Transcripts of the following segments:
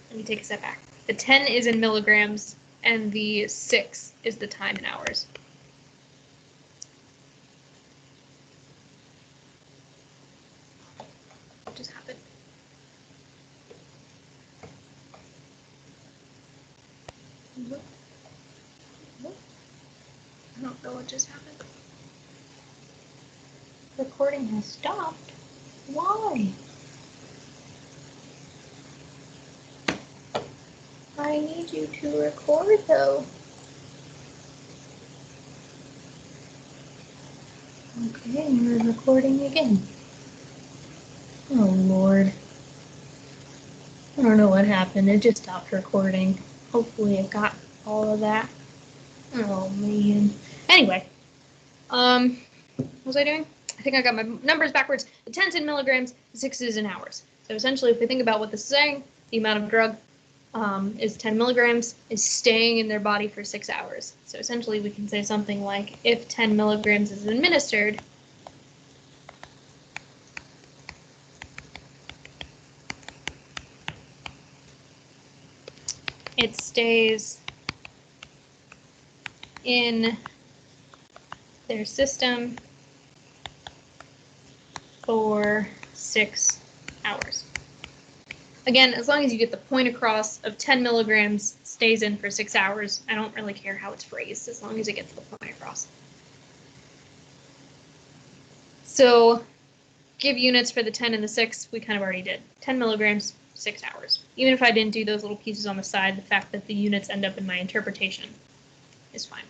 Let me take a step back. The 10 is in milligrams, and the 6 is the time in hours. What just happened? I don't know what just happened. Recording has stopped. Why? I need you to record though. Okay, we're recording again. Oh Lord. I don't know what happened. It just stopped recording. Hopefully it got all of that. Oh man. Anyway, what was I doing? I think I got my numbers backwards. The 10's in milligrams, the 6 is in hours. So essentially, if we think about what this is saying, the amount of drug is 10 milligrams, is staying in their body for 6 hours. So essentially, we can say something like, if 10 milligrams is administered, it stays in their system for 6 hours. Again, as long as you get the point across of 10 milligrams stays in for 6 hours, I don't really care how it's phrased, as long as it gets the point across. So give units for the 10 and the 6, we kind of already did. 10 milligrams, 6 hours. Even if I didn't do those little pieces on the side, the fact that the units end up in my interpretation is fine.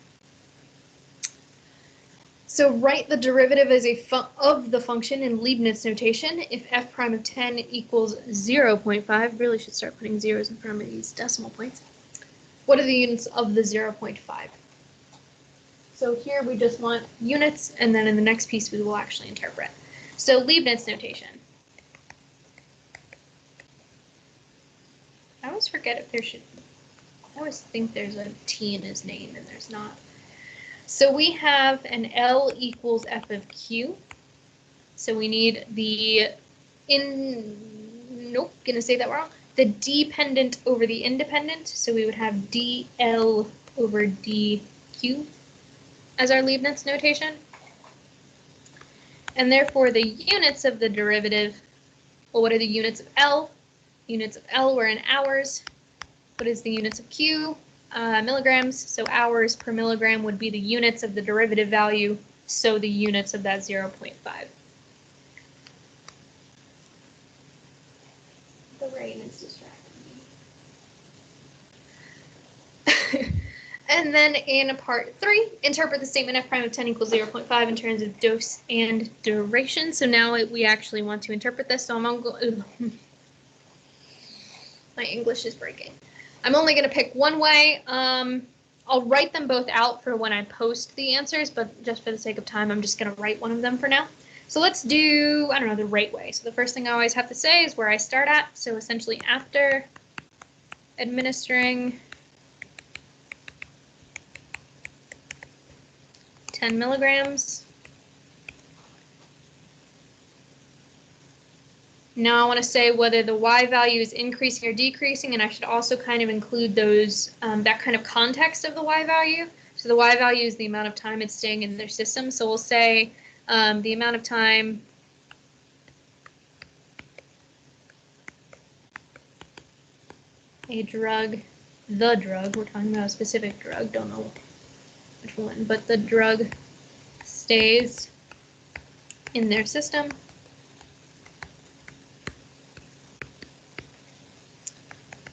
So write the derivative as of the function in Leibniz notation. If f prime of 10 equals 0.5, really should start putting zeros in front of these decimal points. What are the units of the 0.5? So here we just want units, and then in the next piece we will actually interpret. So Leibniz notation. I always forget if there should, I always think there's a T in his name and there's not. So we have an L equals f of q. So we need the gonna say that wrong. The dependent over the independent. So we would have dl over dq as our Leibniz notation. And therefore the units of the derivative, well, what are the units of L? Units of L were in hours. What is the units of Q? Milligrams, so hours per milligram would be the units of the derivative value, so the units of that 0.5. The rain is distracting me. And then in part 3, interpret the statement f prime of 10 equals 0.5 in terms of dose and duration. So now we actually want to interpret this, so I'm going my English is breaking. I'm only going to pick one way. I'll write them both out for when I post the answers, but just for the sake of time, I'm just going to write one of them for now. So let's do, I don't know, the right way. So the first thing I always have to say is where I start at. So essentially after administering 10 milligrams, now I want to say whether the Y value is increasing or decreasing, and I should also kind of include those, that kind of context of the Y value. So the Y value is the amount of time it's staying in their system. So we'll say the amount of time a drug, we're talking about a specific drug, don't know which one, but the drug stays in their system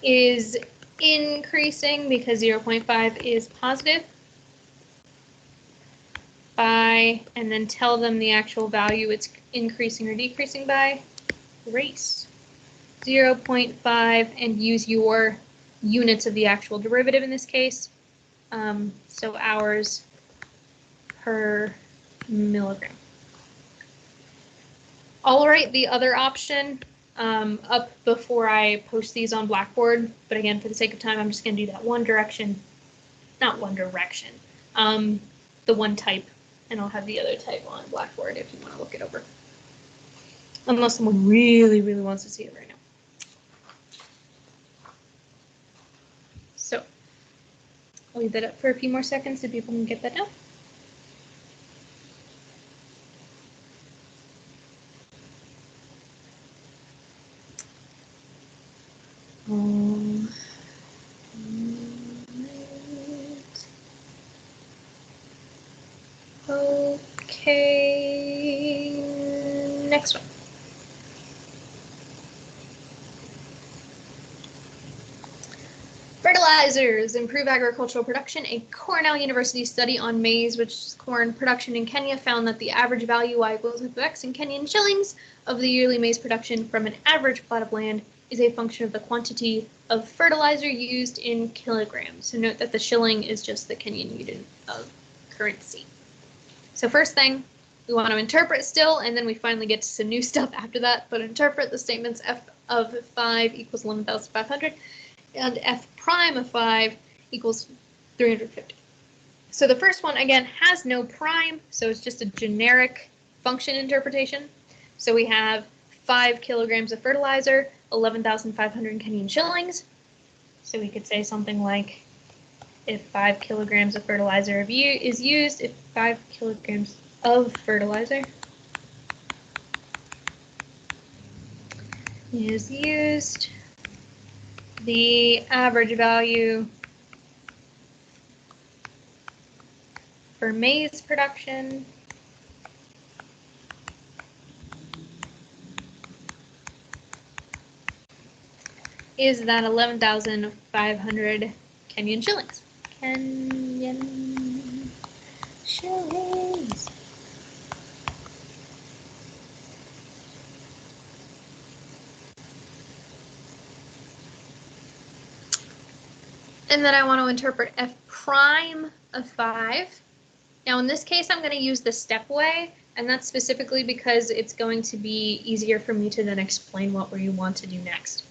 is increasing because 0.5 is positive by, and then tell them the actual value it's increasing or decreasing by. Race 0.5 and use your units of the actual derivative in this case. So hours per milligram. I'll write the other option up before I post these on Blackboard, but again, for the sake of time, I'm just going to do that one direction, not one direction, the one type, and I'll have the other type on Blackboard if you want to look it over. Unless someone really, really wants to see it right now. I'll leave that up for a few more seconds so people can get that down. Okay, next one. Fertilizers improve agricultural production. A Cornell University study on maize, which is corn production in Kenya, found that the average value, Y equals X in Kenyan shillings, of the yearly maize production from an average plot of land is a function of the quantity of fertilizer used in kilograms. So note that the shilling is just the Kenyan unit of currency. So first thing, we want to interpret still, and then we finally get to some new stuff after that, but interpret the statements f of 5 equals 11,500 and f prime of 5 equals 350. So the first one, again, has no prime, so it's just a generic function interpretation. So we have 5 kilograms of fertilizer, 11,500 Kenyan shillings. So we could say something like, if 5 kilograms of fertilizer is used, if 5 kilograms of fertilizer is used, the average value for maize production is that 11,500 Kenyan shillings. Kenyan shillings. And then I want to interpret f prime of 5. Now in this case, I'm going to use the step way, and that's specifically because it's going to be easier for me to then explain what we want to do next.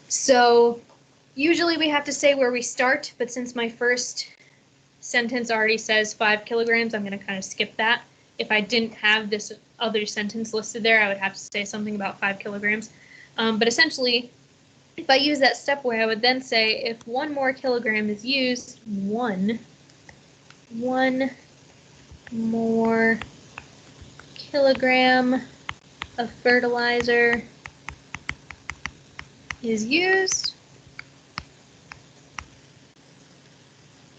So usually we have to say where we start, but since my first sentence already says 5 kilograms, I'm going to kind of skip that. If I didn't have this other sentence listed there, I would have to say something about 5 kilograms. But essentially, if I use that step way, I would then say if 1 more kilogram is used, one more kilogram of fertilizer is used,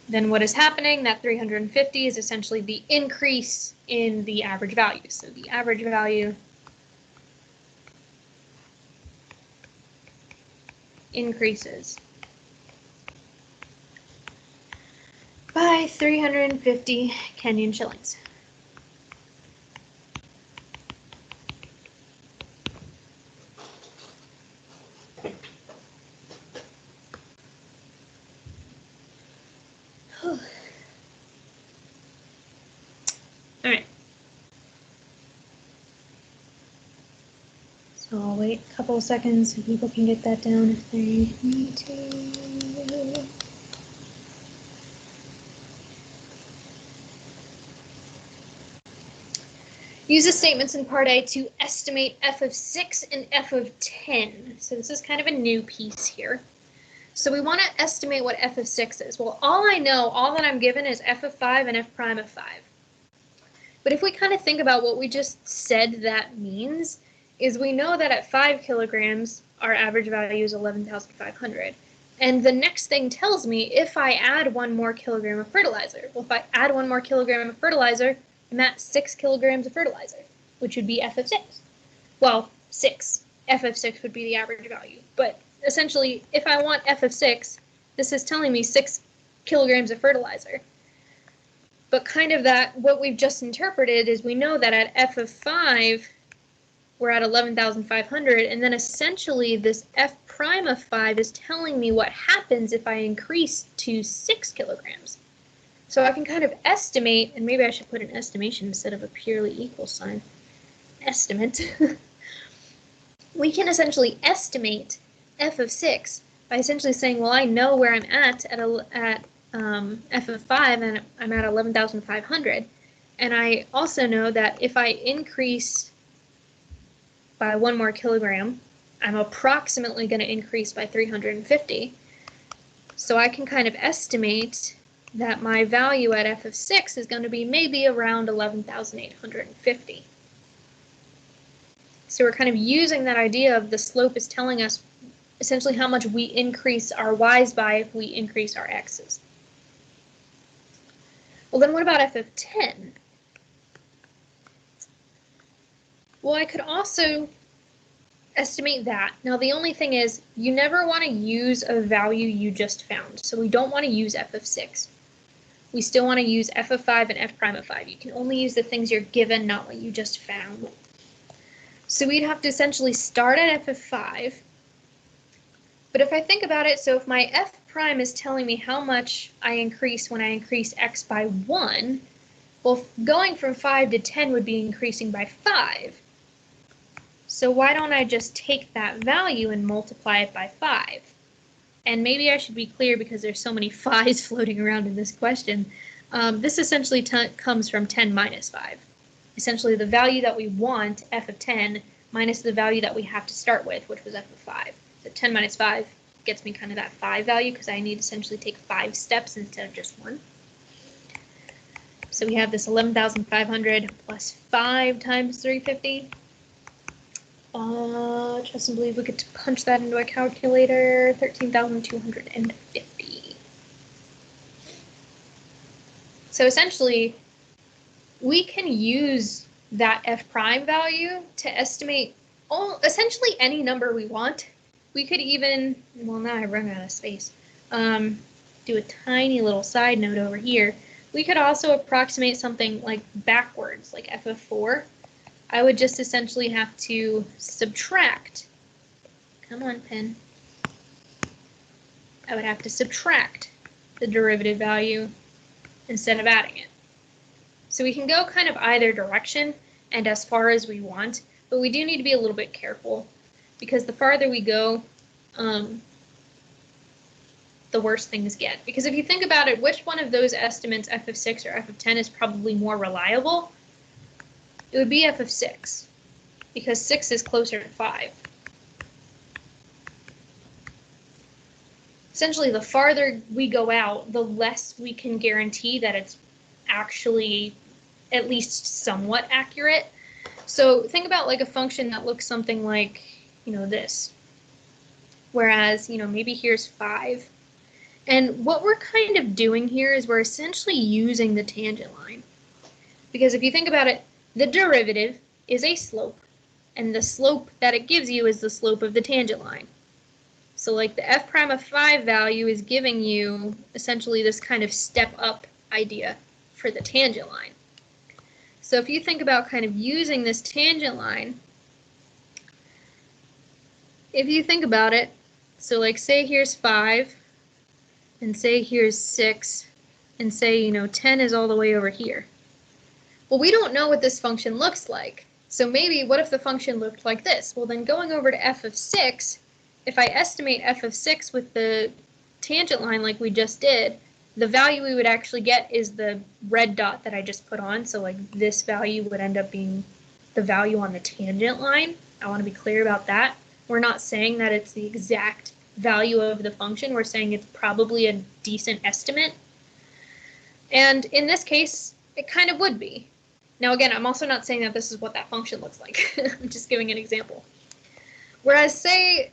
then what is happening, that 350 is essentially the increase in the average value. So the average value increases by 350 Kenyan shillings. All right. So I'll wait a couple of seconds so people can get that down if they need to. Use the statements in part A to estimate f of 6 and f of 10. So this is kind of a new piece here. So we want to estimate what f of 6 is. Well, all that I'm given is f of 5 and f prime of 5. But if we kind of think about what we just said that means, is we know that at 5 kilograms, our average value is 11,500. And the next thing tells me if I add 1 more kilogram of fertilizer. Well, if I add 1 more kilogram of fertilizer, I'm at 6 kilograms of fertilizer, which would be f of 6. Well, 6. F of 6 would be the average value. But essentially, if I want f of 6, this is telling me 6 kilograms of fertilizer. But kind of that, what we've just interpreted is we know that at f of 5, we're at 11,500, and then essentially this f prime of 5 is telling me what happens if I increase to 6 kilograms. So I can kind of estimate, and maybe I should put an estimation instead of a purely equal sign. Estimate. We can essentially estimate f of 6 by essentially saying, well, I know where I'm at f of 5, and I'm at 11,500. And I also know that if I increase by 1 more kilogram, I'm approximately going to increase by 350. So I can kind of estimate that my value at f of 6 is going to be maybe around 11,850. So we're kind of using that idea of the slope is telling us essentially how much we increase our y's by if we increase our x's. Well, then what about f of 10? Well, I could also estimate that. Now, the only thing is you never want to use a value you just found. So we don't want to use f of 6. We still want to use f of 5 and f prime of 5. You can only use the things you're given, not what you just found. So we'd have to essentially start at f of 5. But if I think about it, so if my f prime is telling me how much I increase when I increase x by 1, well, going from 5 to 10 would be increasing by 5. So why don't I just take that value and multiply it by 5? And maybe I should be clear because there's so many 5's floating around in this question. This essentially comes from 10 minus 5. Essentially the value that we want, f of 10, minus the value that we have to start with, which was f of 5. So 10 minus 5 gets me kind of that 5 value because I need to essentially take 5 steps instead of just 1. So we have this 11,500 plus 5 times 350. Trust and believe we could punch that into a calculator. 13,250. So essentially, we can use that f prime value to estimate essentially any number we want. We could even, well, now I run out of space, do a tiny little side note over here. We could also approximate something like backwards, like f of 4. I would just essentially have to subtract. Come on, pen. I would have to subtract the derivative value instead of adding it. So we can go kind of either direction and as far as we want, but we do need to be a little bit careful because the farther we go, the worse things get. Because if you think about it, which one of those estimates, f of 6 or f of 10, is probably more reliable? It would be f of 6, because 6 is closer to 5. Essentially, the farther we go out, the less we can guarantee that it's actually at least somewhat accurate. So think about like a function that looks something like, this. Whereas, maybe here's 5. And what we're kind of doing here is we're essentially using the tangent line. Because if you think about it, the derivative is a slope, and the slope that it gives you is the slope of the tangent line. So like the f prime of 5 value is giving you essentially this kind of step up idea for the tangent line. So if you think about kind of using this tangent line, if you think about it, so like say here's 5, and say here's 6, and say, 10 is all the way over here. Well, we don't know what this function looks like. So maybe, what if the function looked like this? Well, then going over to f of 6, if I estimate f of 6 with the tangent line like we just did, the value we would actually get is the red dot that I just put on. So like this value would end up being the value on the tangent line. I want to be clear about that. We're not saying that it's the exact value of the function. We're saying it's probably a decent estimate. And in this case, it kind of would be. Now again, I'm also not saying that this is what that function looks like. I'm just giving an example. Whereas say,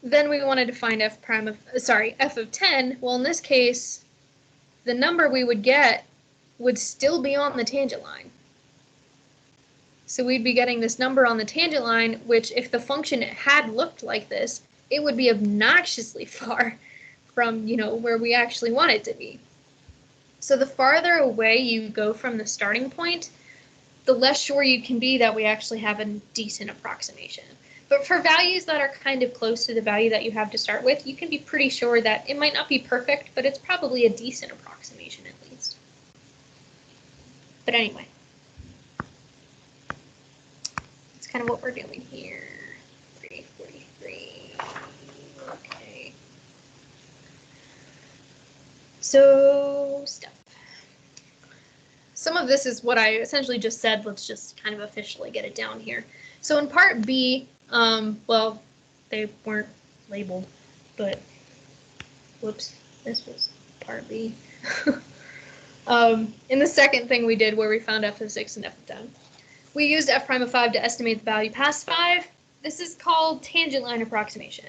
then we wanted to find f of 10. Well, in this case, the number we would get would still be on the tangent line. So we'd be getting this number on the tangent line, which if the function had looked like this, it would be obnoxiously far from, where we actually want it to be. So the farther away you go from the starting point, the less sure you can be that we actually have a decent approximation. But for values that are kind of close to the value that you have to start with, you can be pretty sure that it might not be perfect, but it's probably a decent approximation at least. But anyway, that's kind of what we're doing here. 343. Okay. So, stuff. Some of this is what I essentially just said. Let's just kind of officially get it down here. So in part B, well, they weren't labeled, but Whoops, this was part B. In the second thing we did where we found f of 6 and f of 10, we used f prime of 5 to estimate the value past 5. This is called tangent line approximation.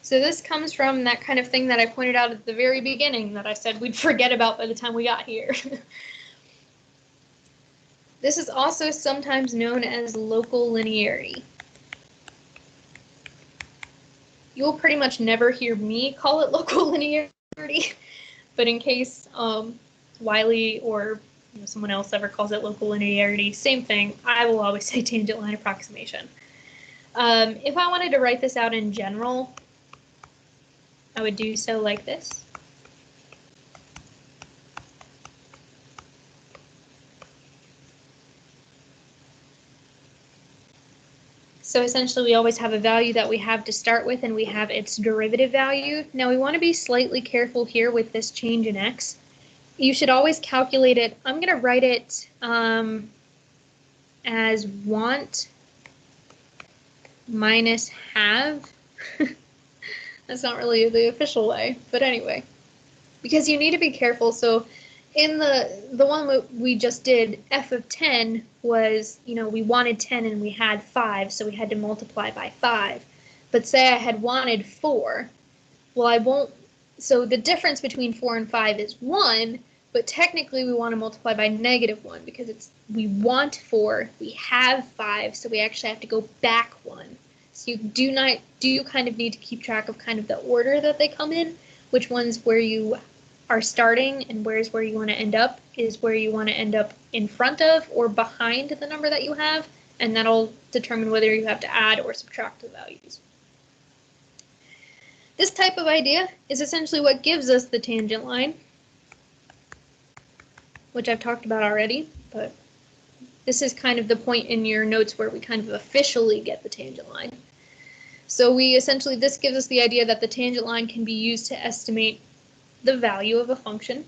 So this comes from that kind of thing that I pointed out at the very beginning that I said we'd forget about by the time we got here. This is also sometimes known as local linearity. You'll pretty much never hear me call it local linearity, but in case Wiley or someone else ever calls it local linearity, same thing, I will always say tangent line approximation. If I wanted to write this out in general, I would do so like this. So essentially we always have a value that we have to start with and we have its derivative value. Now we want to be slightly careful here with this change in x. You should always calculate it. I'm going to write it as want minus have. That's not really the official way, but anyway, because you need to be careful. So in the one we just did, f of 10 was, we wanted 10 and we had 5, so we had to multiply by 5. But say I had wanted 4, well, I won't, so the difference between 4 and 5 is 1, but technically we want to multiply by -1 because we want 4, we have 5, so we actually have to go back 1. So you do kind of need to keep track of kind of the order that they come in, which one's where you are starting and where's where you want to end up is where you want to end up in front of or behind the number that you have, and that'll determine whether you have to add or subtract the values. This type of idea is essentially what gives us the tangent line, which I've talked about already, but this is kind of the point in your notes where we kind of officially get the tangent line. So this gives us the idea that the tangent line can be used to estimate the value of a function.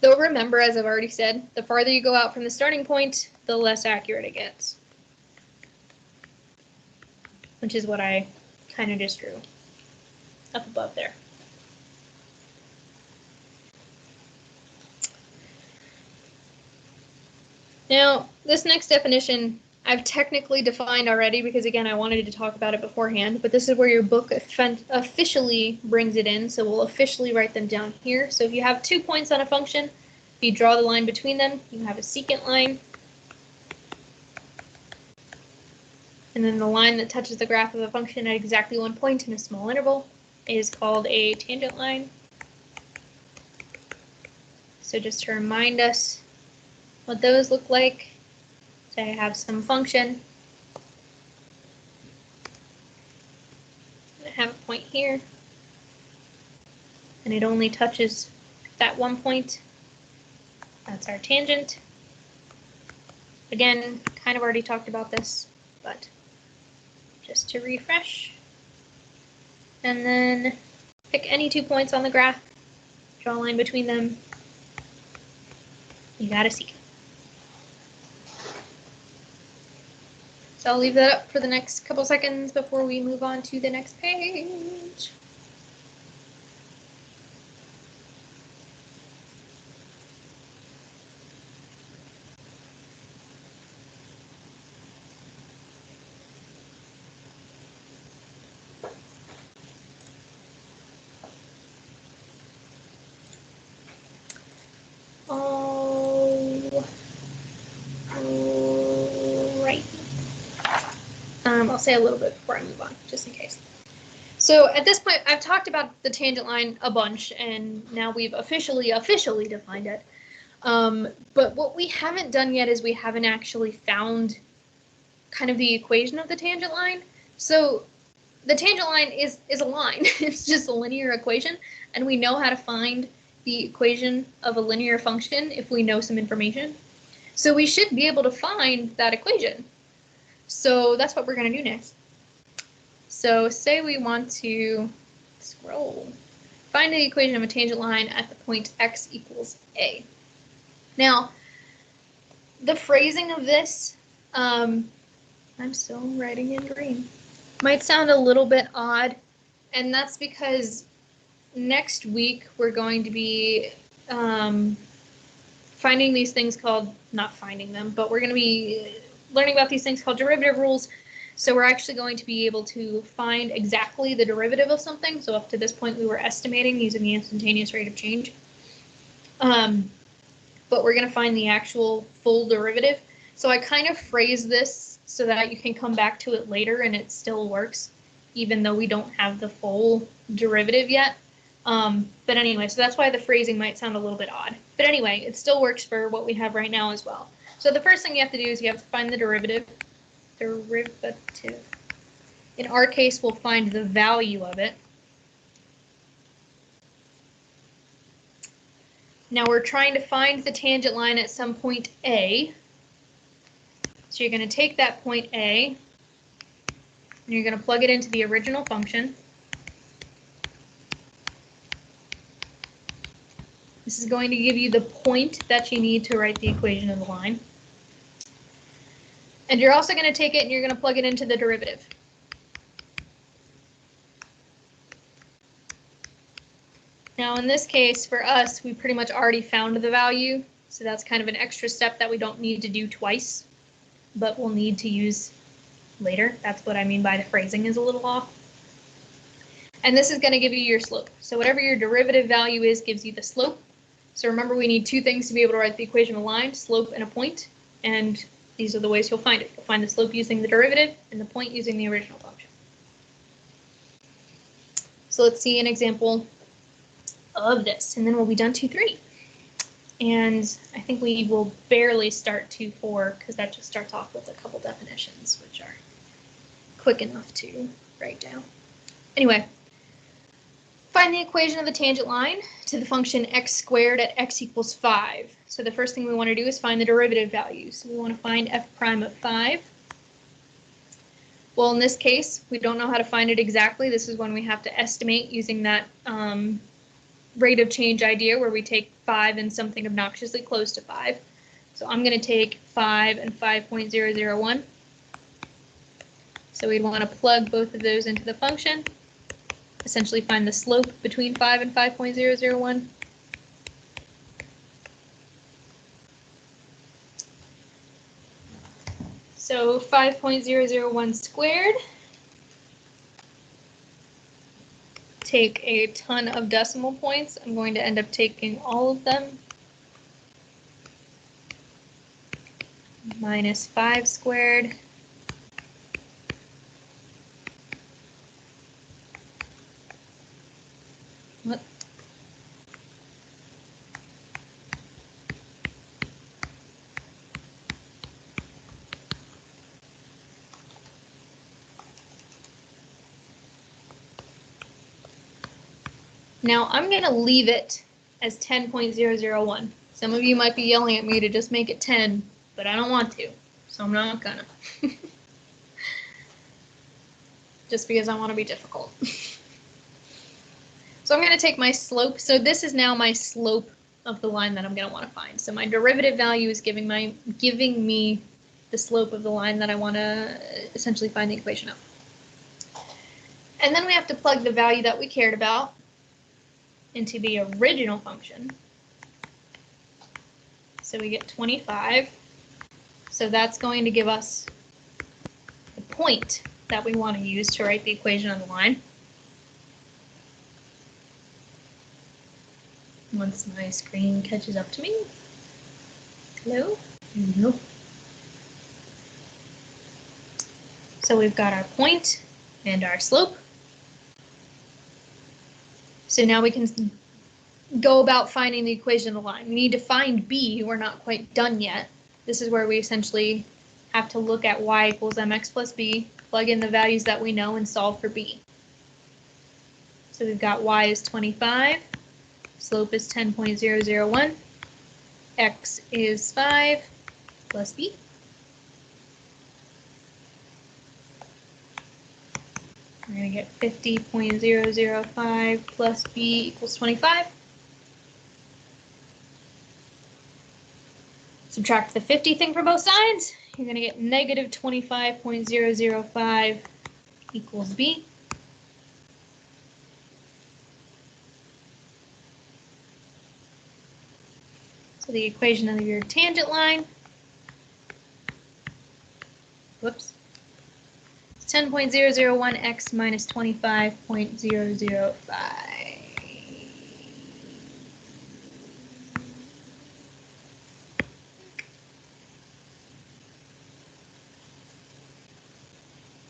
Though remember, as I've already said, the farther you go out from the starting point, the less accurate it gets. Which is what I kind of just drew up above there. Now, this next definition I've technically defined already because, again, I wanted to talk about it beforehand, but this is where your book officially brings it in, so we'll officially write them down here. So if you have 2 points on a function, if you draw the line between them, you have a secant line. And then the line that touches the graph of a function at exactly 1 point in a small interval is called a tangent line. So just to remind us what those look like, say I have some function. I have a point here, and it only touches that 1 point. That's our tangent. Again, kind of already talked about this, but just to refresh. And then pick any 2 points on the graph, draw a line between them. You got a secant. So I'll leave that up for the next couple seconds before we move on to the next page. I'll say a little bit before I move on, just in case. So at this point, I've talked about the tangent line a bunch, and now we've officially defined it. But what we haven't done yet is we haven't actually found kind of the equation of the tangent line. So the tangent line is a line. It's just a linear equation, and we know how to find the equation of a linear function if we know some information. So we should be able to find that equation. So that's what we're going to do next. So say we want to find the equation of a tangent line at the point x equals a. Now, the phrasing of this, I'm still writing in green, might sound a little bit odd, and that's because next week we're going to be finding these things called, not finding them, but we're going to be learning about these things called derivative rules. So we're actually going to be able to find exactly the derivative of something. So up to this point we were estimating using the instantaneous rate of change. But we're going to find the actual full derivative. So I kind of phrase this so that you can come back to it later and it still works, even though we don't have the full derivative yet. But anyway, so that's why the phrasing might sound a little bit odd. But anyway, it still works for what we have right now as well. So the first thing you have to do is you have to find the derivative. In our case, we'll find the value of it. Now we're trying to find the tangent line at some point A. So you're going to take that point A, and you're going to plug it into the original function. This is going to give you the point that you need to write the equation of the line. And you're also going to take it and you're going to plug it into the derivative. Now in this case, for us, we pretty much already found the value, so that's kind of an extra step that we don't need to do twice, but we'll need to use later. That's what I mean by the phrasing is a little off. And this is going to give you your slope. So whatever your derivative value is gives you the slope. So remember, we need two things to be able to write the equation of a line, slope and a point, and these are the ways you'll find it. You'll find the slope using the derivative and the point using the original function. So let's see an example of this, and then we'll be done 2-3. And I think we will barely start 2-4 because that just starts off with a couple definitions, which are quick enough to write down. Anyway, find the equation of the tangent line to the function x squared at x equals 5. So the first thing we want to do is find the derivative value. So we want to find f prime of 5. Well, in this case, we don't know how to find it exactly. This is when we have to estimate using that rate of change idea where we take 5 and something obnoxiously close to 5. So I'm going to take 5 and 5.001. So we'd want to plug both of those into the function, essentially find the slope between 5 and 5.001. So 5.001 squared. Take a ton of decimal points. I'm going to end up taking all of them. Minus 5 squared. What? Now I'm going to leave it as 10.001. Some of you might be yelling at me to just make it 10, but I don't want to, so I'm not gonna. Just because I want to be difficult. So I'm going to take my slope. So this is now my slope of the line that I'm going to want to find. So my derivative value is giving me the slope of the line that I want to essentially find the equation of. And then we have to plug the value that we cared about into the original function. So we get 25. So that's going to give us the point that we want to use to write the equation of the line. Once my screen catches up to me. Hello? Hello. So we've got our point and our slope. So now we can go about finding the equation of the line. We need to find b. We're not quite done yet. This is where we essentially have to look at y equals mx plus b, plug in the values that we know, and solve for b. So we've got y is 25, slope is 10.001, x is 5 plus b. We're going to get 50.005 plus b equals 25. Subtract the 50 thing from both sides. You're going to get negative 25.005 equals b. So the equation of your tangent line, whoops, is 10.001x minus 25.005.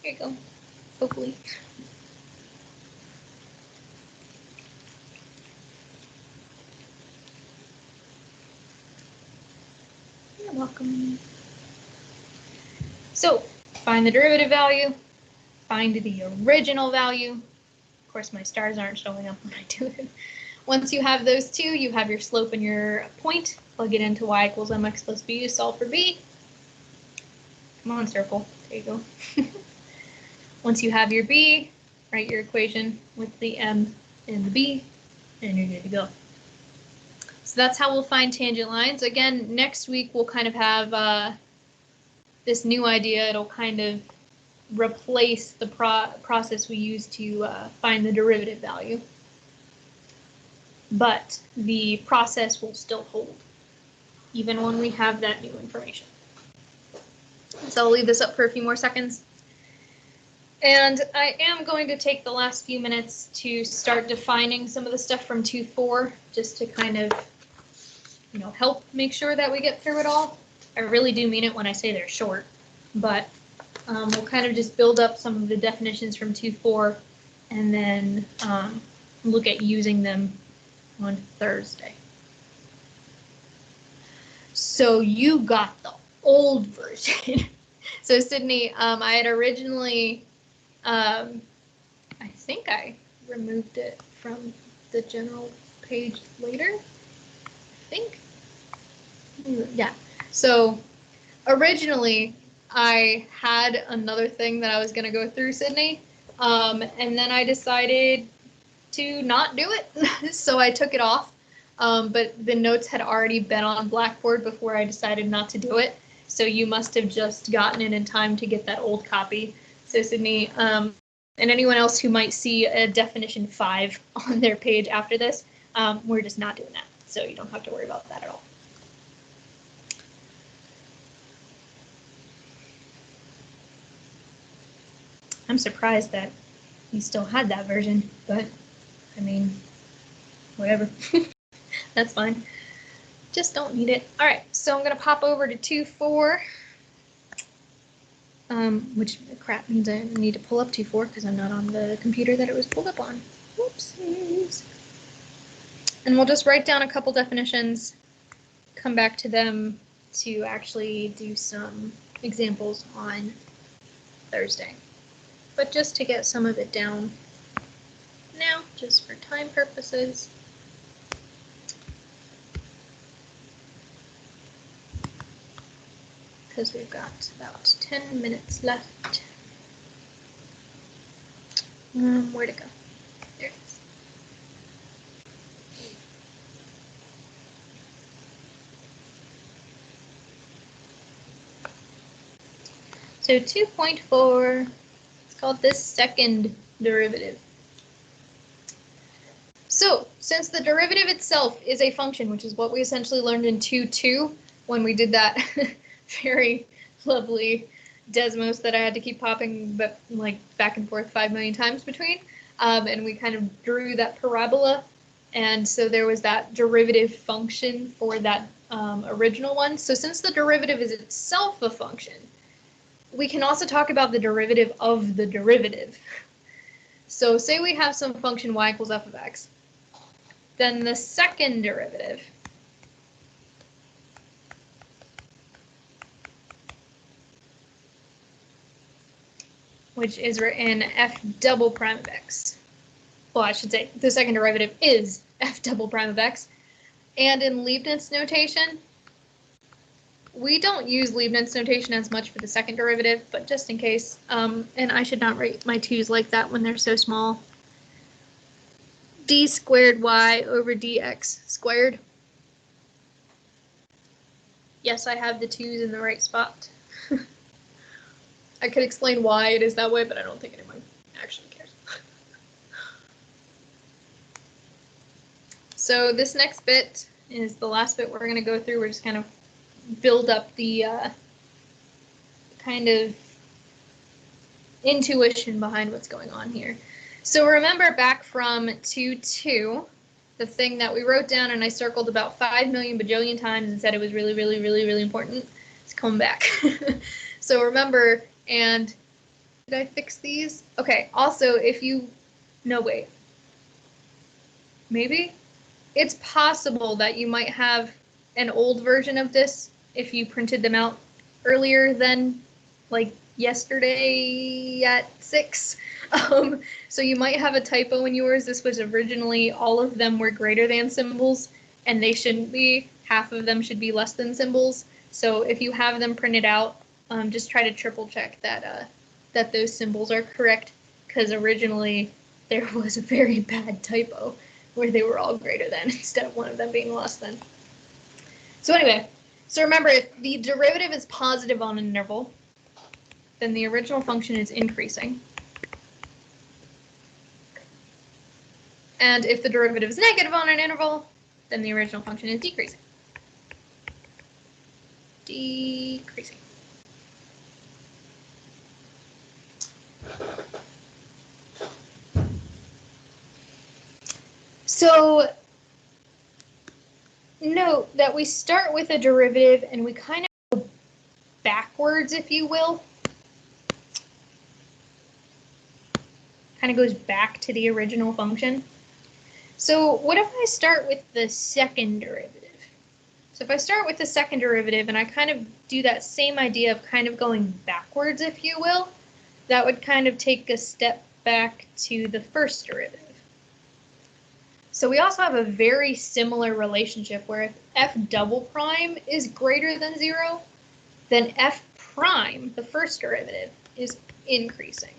Here you go, hopefully. You're welcome. So, find the derivative value, find the original value. Of course, my stars aren't showing up when I do it. Once you have those two, you have your slope and your point. Plug it into y equals mx plus b to solve for b. Come on, circle. There you go. Once you have your b, write your equation with the m and the b, and you're good to go. So that's how we'll find tangent lines. Again, next week we'll kind of have this new idea. It'll kind of replace the process we use to find the derivative value. But the process will still hold, even when we have that new information. So I'll leave this up for a few more seconds. And I am going to take the last few minutes to start defining some of the stuff from 2.4, just to kind of, help make sure that we get through it all. I really do mean it when I say they're short, but we'll kind of just build up some of the definitions from 2.4 and then look at using them on Thursday. So you got the old version. So Sydney, I had originally, I think I removed it from the general page later. I think. Yeah. So originally I had another thing that I was going to go through, Sydney, and then I decided to not do it. So I took it off, but the notes had already been on Blackboard before I decided not to do it. So you must have just gotten it in time to get that old copy. So Sydney, and anyone else who might see a definition 5 on their page after this, we're just not doing that. So you don't have to worry about that at all. I'm surprised that you still had that version, but I mean, whatever. That's fine. Just don't need it. All right, so I'm going to pop over to 2.4, which crap means I need to pull up 2.4 because I'm not on the computer that it was pulled up on. Whoopsies. And we'll just write down a couple definitions, come back to them to actually do some examples on Thursday. But just to get some of it down now, just for time purposes. Because we've got about 10 minutes left. Where'd it go? There it is. So 2.4, it's called this second derivative. So since the derivative itself is a function, which is what we essentially learned in 2.2 when we did that very lovely Desmos that I had to keep popping but like back and forth 5 million times between, and we kind of drew that parabola, and so there was that derivative function for that original one. So since the derivative is itself a function, we can also talk about the derivative of the derivative. So say we have some function y equals f of x, then the second derivative which is written f double prime of x. Well, I should say the second derivative is f double prime of x. And in Leibniz notation, we don't use Leibniz notation as much for the second derivative, but just in case, and I should not write my 2's like that when they're so small. D squared y over dx squared. Yes, I have the 2's in the right spot. I could explain why it is that way, but I don't think anyone actually cares. So this next bit is the last bit we're going to go through. We're just kind of build up the kind of intuition behind what's going on here. So remember back from 2-2, the thing that we wrote down and I circled about 5 million bajillion times and said it was really, really, really, really important. It's coming back. So remember, and did I fix these? Okay, also if you, no wait, maybe? It's possible that you might have an old version of this if you printed them out earlier than like yesterday at 6. So you might have a typo in yours. This was originally all of them were greater than symbols, and they shouldn't be. Half of them should be less than symbols. So if you have them printed out, just try to triple check that that those symbols are correct, because originally there was a very bad typo where they were all greater than instead of one of them being less than. So anyway, so remember, if the derivative is positive on an interval, then the original function is increasing. And if the derivative is negative on an interval, then the original function is decreasing. Decreasing. So note that we start with a derivative and we kind of go backwards, if you will. Kind of goes back to the original function. So what if I start with the second derivative? So if I start with the second derivative and I kind of do that same idea of kind of going backwards, if you will, that would kind of take a step back to the first derivative. So we also have a very similar relationship where if f double prime is greater than 0, then f prime, the first derivative, is increasing.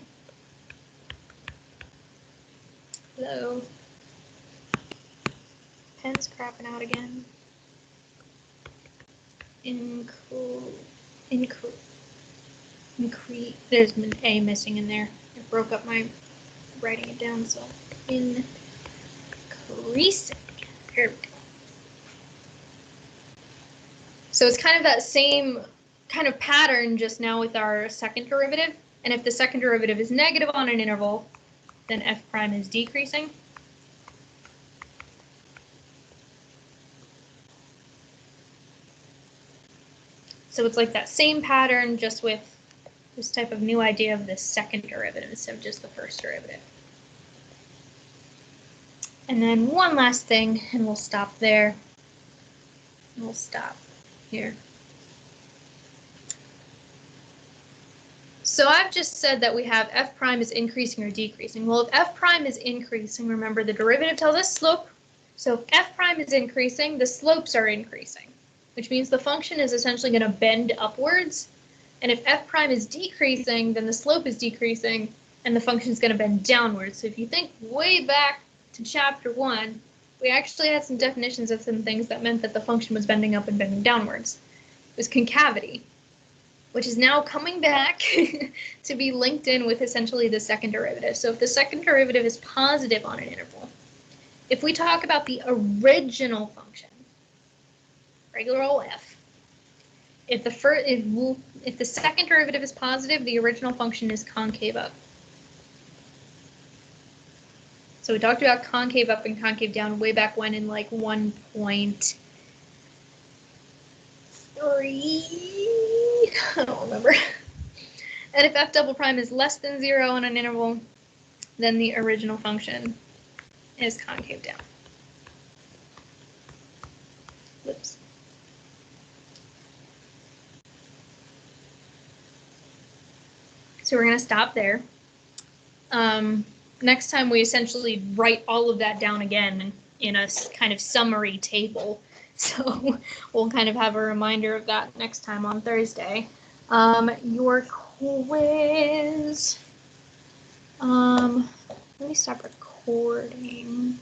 Hello. Pen's crapping out again. There's an A missing in there. I broke up my writing it down, so increasing. There we go. So it's kind of that same kind of pattern just now with our second derivative. And if the second derivative is negative on an interval, then f prime is decreasing. So it's like that same pattern, just with this type of new idea of the second derivative instead of just the first derivative. And then one last thing, and we'll stop there. We'll stop here. So I've just said that we have f prime is increasing or decreasing. Well, if f prime is increasing, remember the derivative tells us slope. So if f prime is increasing, the slopes are increasing, which means the function is essentially going to bend upwards. And if f prime is decreasing, then the slope is decreasing, and the function is going to bend downwards. So if you think way back to chapter 1, we actually had some definitions of some things that meant that the function was bending up and bending downwards. It was concavity, which is now coming back to be linked in with essentially the second derivative. So if the second derivative is positive on an interval, if we talk about the original function, regular old f, if the second derivative is positive, the original function is concave up. So we talked about concave up and concave down way back when in like 1.3. I don't remember. And if f double prime is less than 0 on an interval, then the original function is concave down. Whoops. So we're going to stop there. Next time we essentially write all of that down again in a kind of summary table. So we'll kind of have a reminder of that next time on Thursday. Your quiz. Let me stop recording.